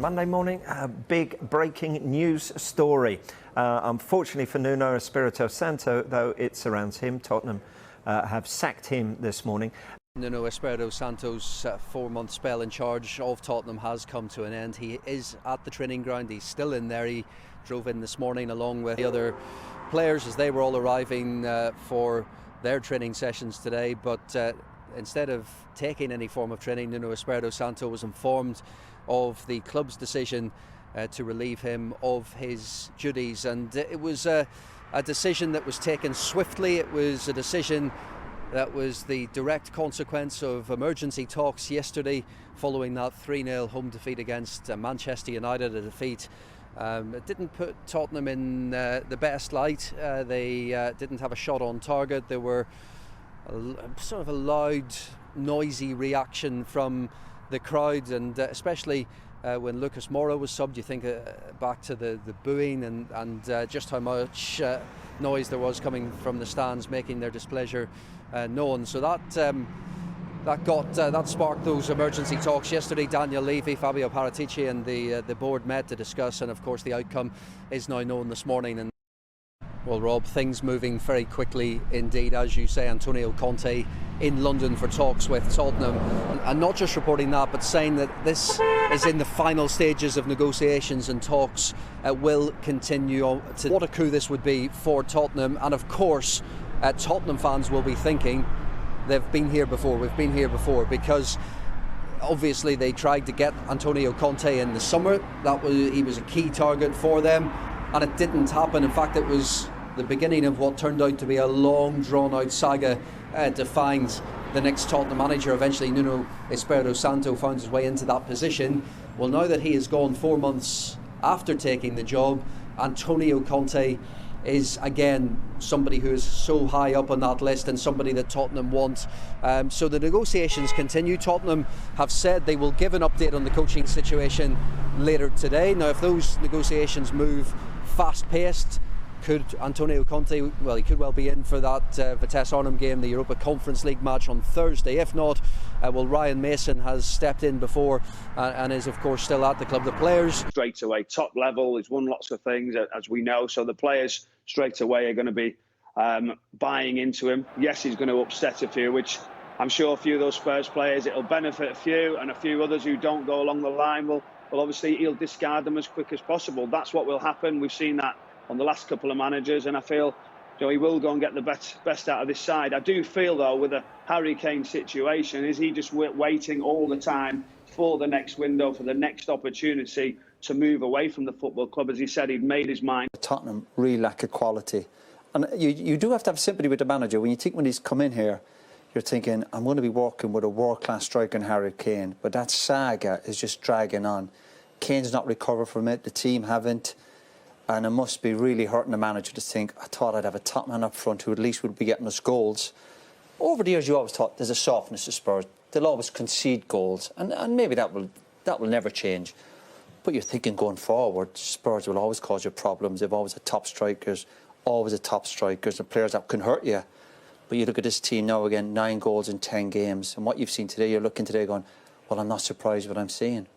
Monday morning, a big breaking news story. Unfortunately for Nuno Espirito Santo, though it surrounds him, Tottenham have sacked him this morning. Nuno Espirito Santo's 4-month spell in charge of Tottenham has come to an end. He is at the training ground, he's still in there. He drove in this morning along with the other players as they were all arriving for their training sessions today, but instead of taking any form of training, Nuno Espirito Santo was informed of the club's decision to relieve him of his duties, and it was a decision that was taken swiftly. It was a decision that was the direct consequence of emergency talks yesterday following that 3-0 home defeat against Manchester United, a defeat it didn't put Tottenham in the best light. They didn't have a shot on target. There were sort of a loud, noisy reaction from the crowd, and especially when Lucas Moura was subbed, you think back to the booing and just how much noise there was coming from the stands, making their displeasure known. So that sparked those emergency talks yesterday. Daniel Levy, Fabio Paratici and the board met to discuss, and of course the outcome is now known this morning. And well, Rob, things moving very quickly indeed. As you say, Antonio Conte in London for talks with Tottenham, and not just reporting that, but saying that this is in the final stages of negotiations and talks will continue on. What a coup this would be for Tottenham, and of course Tottenham fans will be thinking they've been here before, we've been here before, because obviously they tried to get Antonio Conte in the summer. He was a key target for them, and it didn't happen. In fact, it was the beginning of what turned out to be a long drawn-out saga to find the next Tottenham manager. Eventually Nuno Espirito Santo found his way into that position. Well, now that he has gone 4 months after taking the job, Antonio Conte is again somebody who is so high up on that list and somebody that Tottenham want. So the negotiations continue. Tottenham have said they will give an update on the coaching situation later today. Now, if those negotiations move fast-paced, could Antonio Conte, well, he could well be in for that Vitesse Arnhem game, the Europa Conference League match on Thursday. If not, well, Ryan Mason has stepped in before and is of course still at the club. The players straight away, top level, he's won lots of things as we know, so the players straight away are going to be buying into him. Yes, he's going to upset a few, which I'm sure a few of those Spurs players, it'll benefit a few, and a few others who don't go along the line will obviously he'll discard them as quick as possible. That's what will happen. We've seen that on the last couple of managers, and I feel he will go and get the best out of this side. I do feel though, with the Harry Kane situation, is he just waiting all the time for the next window, for the next opportunity to move away from the football club? As he said, he'd made his mind. Tottenham really lack of quality, and you do have to have sympathy with the manager. When he's come in here, you're thinking, I'm going to be working with a world-class striker in Harry Kane, but that saga is just dragging on. Kane's not recovered from it, the team haven't, and it must be really hurting the manager to think, I thought I'd have a top man up front who at least would be getting us goals. Over the years, you always thought there's a softness to Spurs. They'll always concede goals, and maybe that will never change. But you're thinking going forward, Spurs will always cause you problems. They've always had top strikers, and players that can hurt you. But you look at this team now again, 9 goals in 10 games, and what you've seen today, you're looking today going, well, I'm not surprised what I'm seeing.